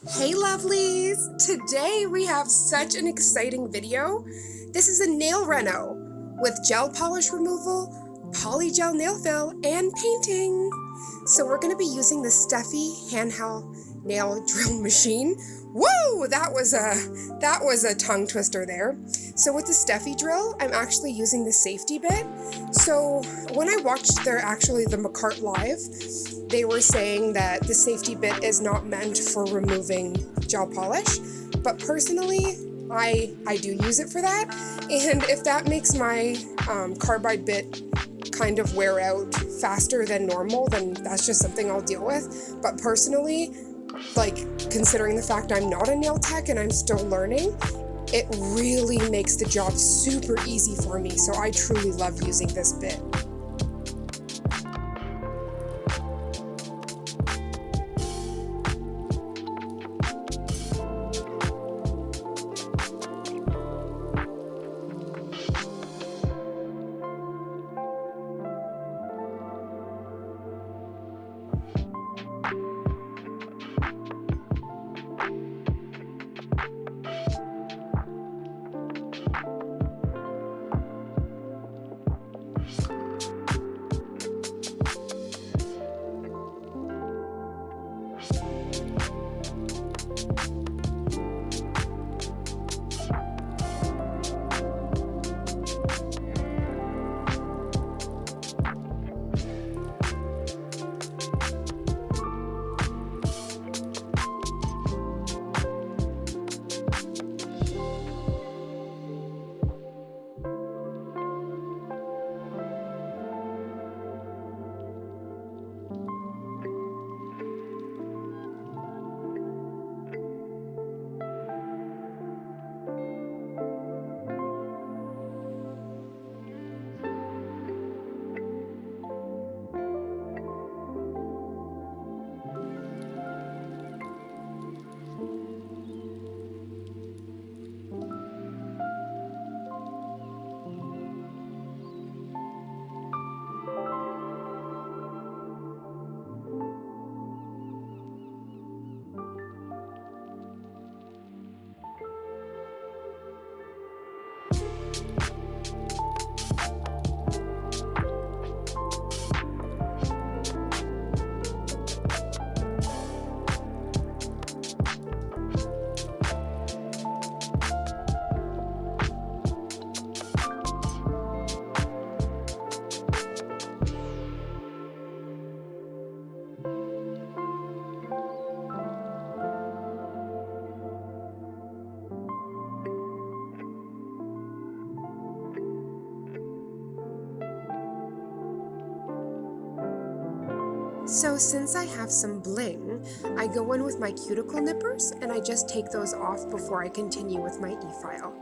Hey lovelies! Today we have such an exciting video. This is a nail reno with gel polish removal, polygel nail fill, and painting. So we're going to be using the Stefy handheld nail drill machine. Woo! That was a tongue twister there. So with the Stefy drill, I'm actually using the safety bit. So when I watched the Makartt live, they were saying that the safety bit is not meant for removing gel polish, but personally, I do use it for that. And if that makes my carbide bit kind of wear out faster than normal, then that's just something I'll deal with. But personally, like, considering the fact I'm not a nail tech and I'm still learning, it really makes the job super easy for me. So I truly love using this bit. So since I have some bling, I go in with my cuticle nippers and I just take those off before I continue with my e-file.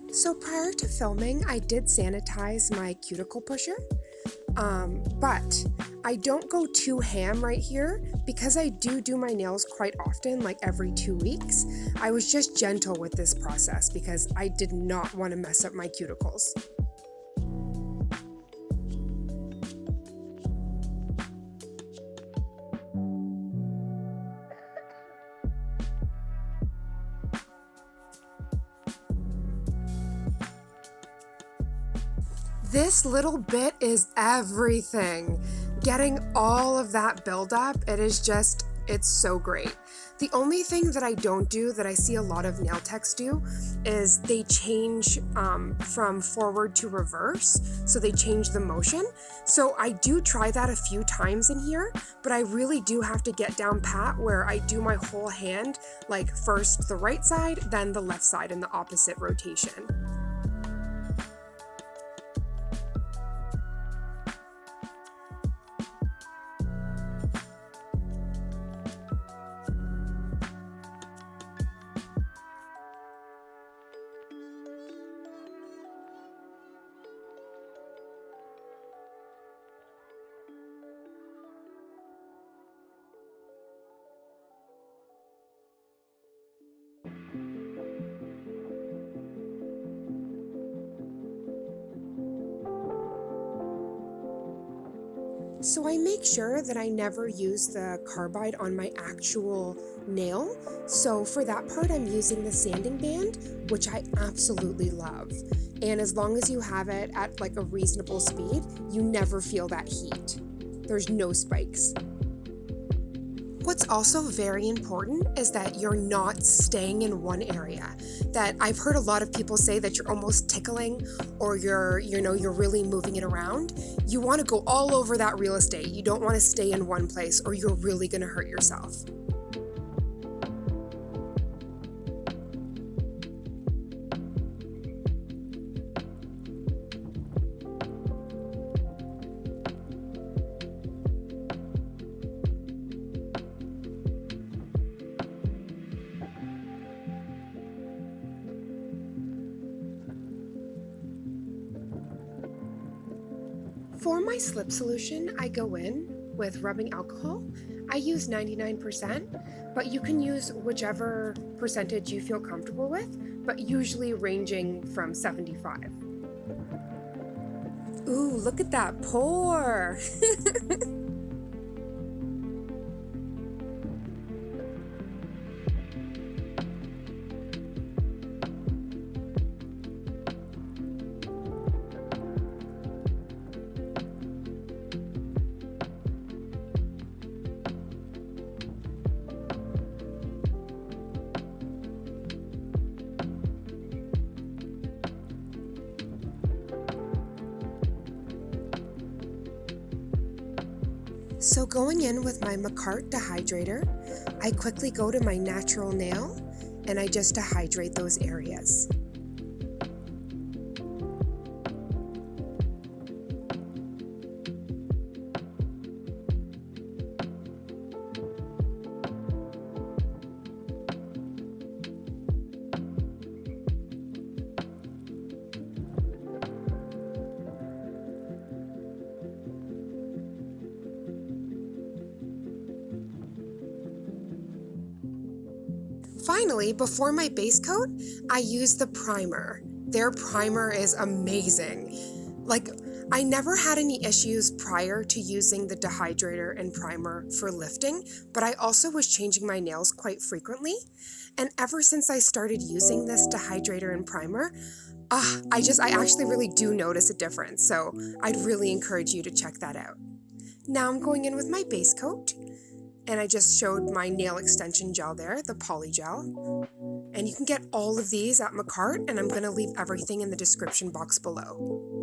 So prior to filming, I did sanitize my cuticle pusher, but I don't go too ham right here because I do my nails quite often, like every 2 weeks. I was just gentle with this process because I did not want to mess up my cuticles. This little bit is everything. Getting all of that buildup, it's so great. The only thing that I don't do that I see a lot of nail techs do is they change from forward to reverse, so they change the motion. So I do try that a few times in here, but I really do have to get down pat where I do my whole hand, like first the right side, then the left side in the opposite rotation. So I make sure that I never use the carbide on my actual nail. So for that part, I'm using the sanding band, which I absolutely love. And as long as you have it at like a reasonable speed, you never feel that heat. There's no spikes. What's also very important is that you're not staying in one area. That I've heard a lot of people say that you're almost tickling or you're really moving it around. You want to go all over that real estate. You don't want to stay in one place or you're really going to hurt yourself. For my slip solution, I go in with rubbing alcohol. I use 99%, but you can use whichever percentage you feel comfortable with, but usually ranging from 75. Ooh, look at that pour! So going in with my Makartt dehydrator, I quickly go to my natural nail and I just dehydrate those areas. Finally, before my base coat, I use the primer. Their primer is amazing. Like, I never had any issues prior to using the dehydrator and primer for lifting, but I also was changing my nails quite frequently. And ever since I started using this dehydrator and primer, I actually really do notice a difference. So I'd really encourage you to check that out. Now I'm going in with my base coat. And I just showed my nail extension gel there, the Polygel. And you can get all of these at Makartt, and I'm going to leave everything in the description box below.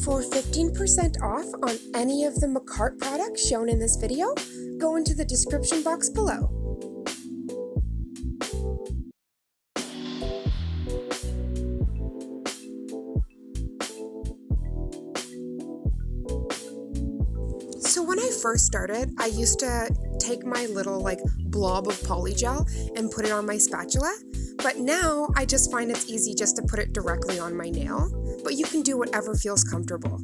For 15% off on any of the Makartt products shown in this video, go into the description box below. So when I first started, I used to take my little blob of polygel and put it on my spatula, but now I just find it's easy just to put it directly on my nail, but you can do whatever feels comfortable.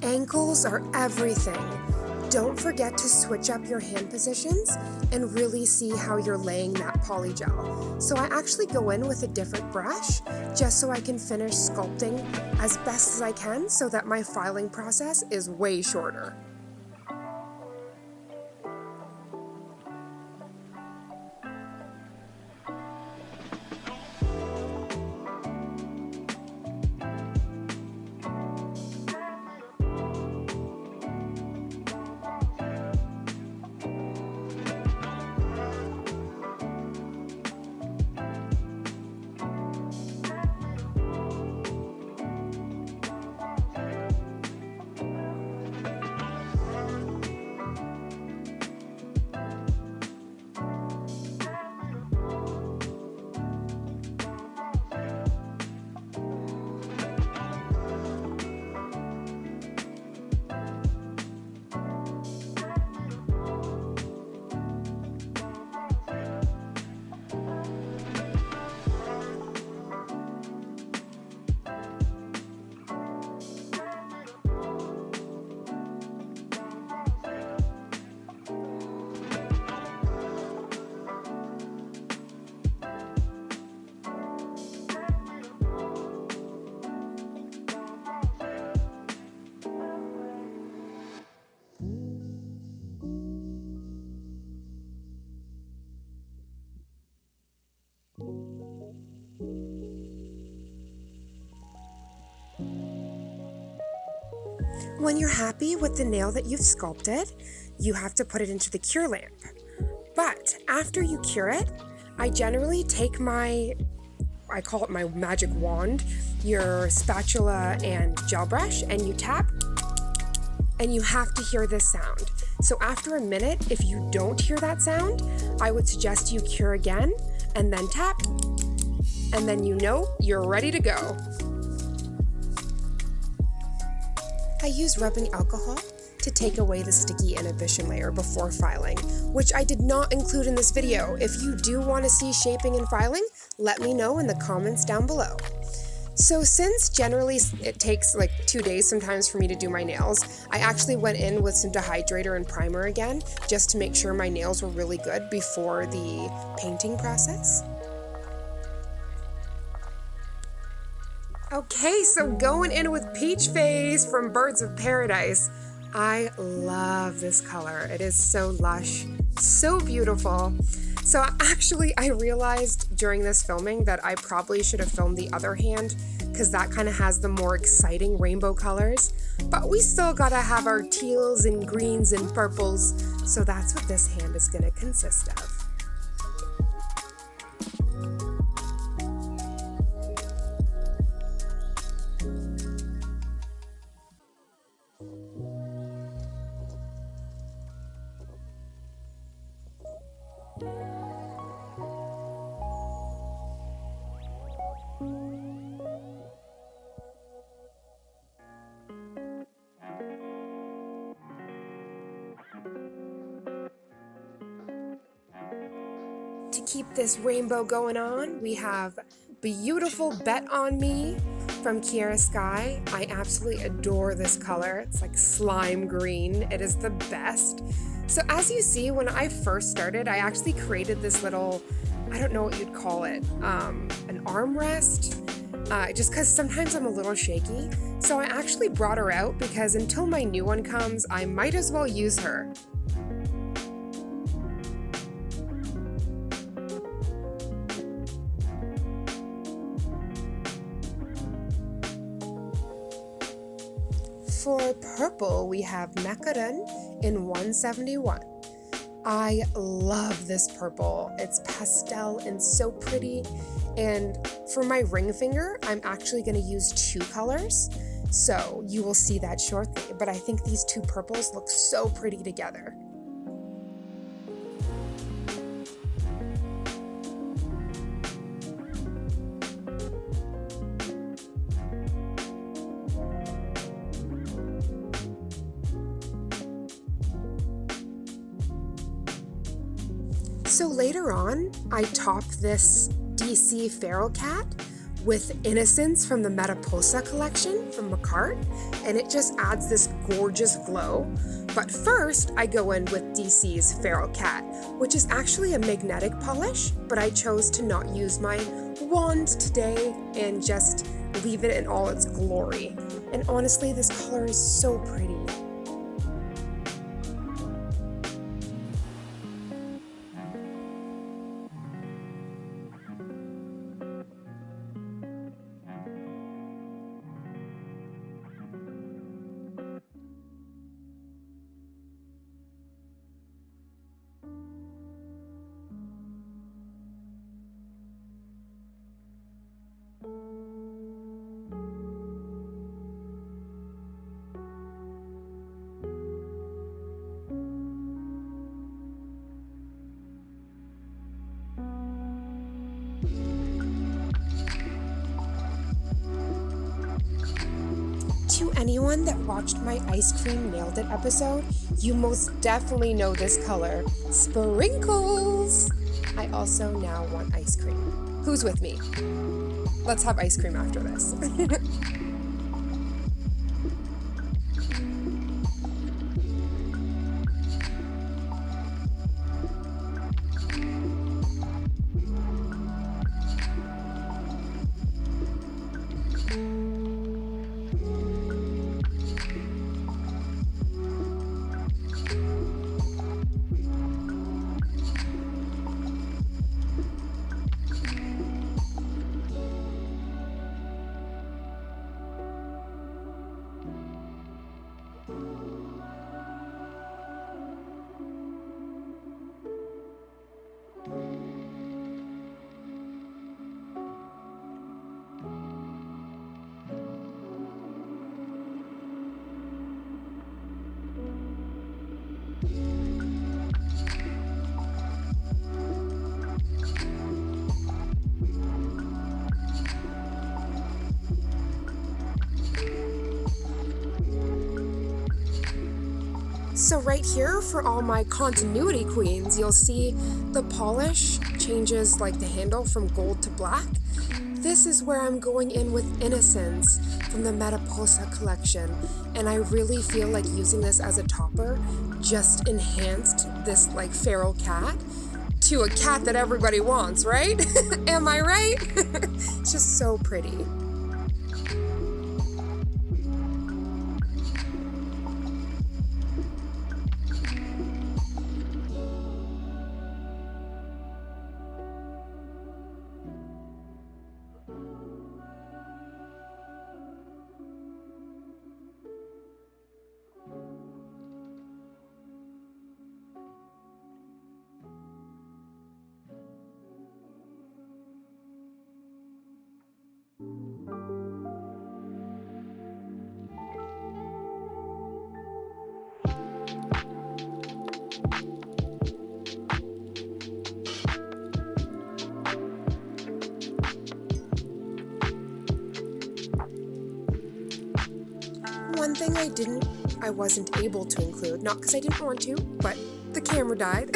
Ankles are everything. Don't forget to switch up your hand positions and really see how you're laying that polygel. So I actually go in with a different brush just so I can finish sculpting as best as I can so that my filing process is way shorter. When you're happy with the nail that you've sculpted, you have to put it into the cure lamp. But after you cure it, I generally take I call it my magic wand, your spatula and gel brush, and you tap, and you have to hear this sound. So after a minute, if you don't hear that sound, I would suggest you cure again, and then tap, and then you know you're ready to go. I use rubbing alcohol to take away the sticky inhibition layer before filing, which I did not include in this video. If you do want to see shaping and filing, let me know in the comments down below. So since generally it takes like 2 days sometimes for me to do my nails, I actually went in with some dehydrator and primer again, just to make sure my nails were really good before the painting process. Okay, so going in with Peach Face from Birds of Paradise. I love this color. It is so lush, so beautiful. So actually, I realized during this filming that I probably should have filmed the other hand because that kind of has the more exciting rainbow colors. But we still gotta have our teals and greens and purples. So that's what this hand is gonna consist of. To keep this rainbow going on, we have beautiful Bet On Me from Kiara Sky. I absolutely adore this color. It's like slime green. It is the best. So as you see, when I first started, I actually created this little, I don't know what you'd call it, an armrest, just because sometimes I'm a little shaky. So I actually brought her out because until my new one comes, I might as well use her. For purple, we have Makartt in 171. I love this purple. It's pastel and so pretty. And for my ring finger, I'm actually going to use 2 colors. So you will see that shortly. But I think these 2 purples look so pretty together. So later on, I topped this DC Feral Cat with Innocence from the Mariposa collection from Makartt, and it just adds this gorgeous glow. But first, I go in with DC's Feral Cat, which is actually a magnetic polish, but I chose to not use my wand today and just leave it in all its glory. And honestly, this color is so pretty. To anyone that watched my Ice Cream Nailed It episode, you most definitely know this color, Sprinkles! I also now want ice cream. Who's with me? Let's have ice cream after this. So right here, for all my continuity queens, you'll see the polish changes like the handle from gold to black. This is where I'm going in with Innocence from the Mariposa collection, and I really feel like using this as a topper just enhanced this like feral cat to a cat that everybody wants, right? Am I right? It's just so pretty. One thing I wasn't able to include, not because I didn't want to, but the camera died,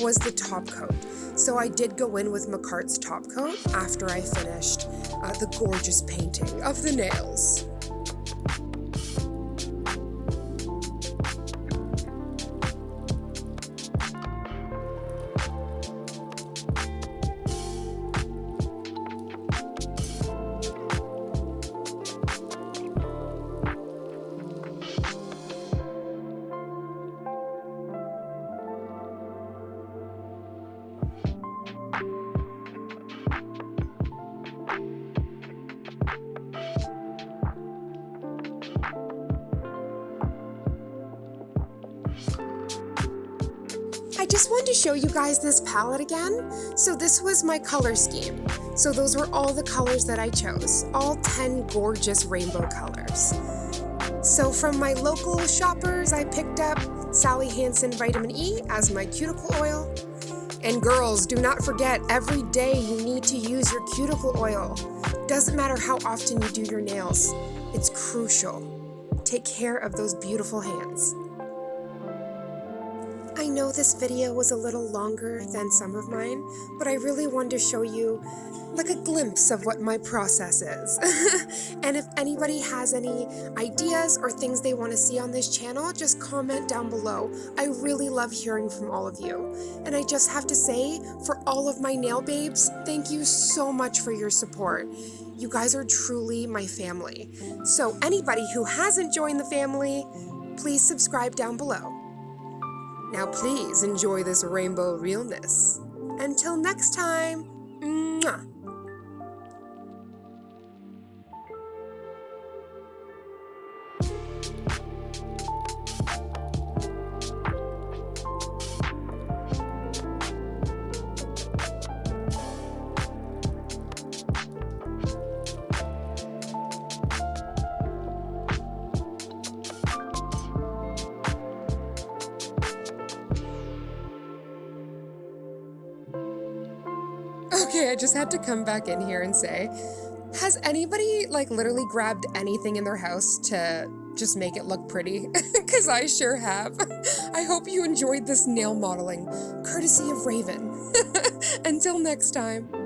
was the top coat. So I did go in with Makartt's top coat after I finished the gorgeous painting of the nails. I just wanted to show you guys this palette again. So this was my color scheme. So those were all the colors that I chose, all 10 gorgeous rainbow colors. So from my local shoppers, I picked up Sally Hansen Vitamin E as my cuticle oil. And girls, do not forget, every day you need to use your cuticle oil. Doesn't matter how often you do your nails, it's crucial. Take care of those beautiful hands. I know this video was a little longer than some of mine, but I really wanted to show you like a glimpse of what my process is. And if anybody has any ideas or things they want to see on this channel, just comment down below. I really love hearing from all of you. And I just have to say, for all of my nail babes, thank you so much for your support. You guys are truly my family. So anybody who hasn't joined the family, please subscribe down below. Now please enjoy this rainbow realness. Until next time, mwah. Okay, I just had to come back in here and say, has anybody like literally grabbed anything in their house to just make it look pretty? Because I sure have. I hope you enjoyed this nail modeling, courtesy of Raven. Until next time.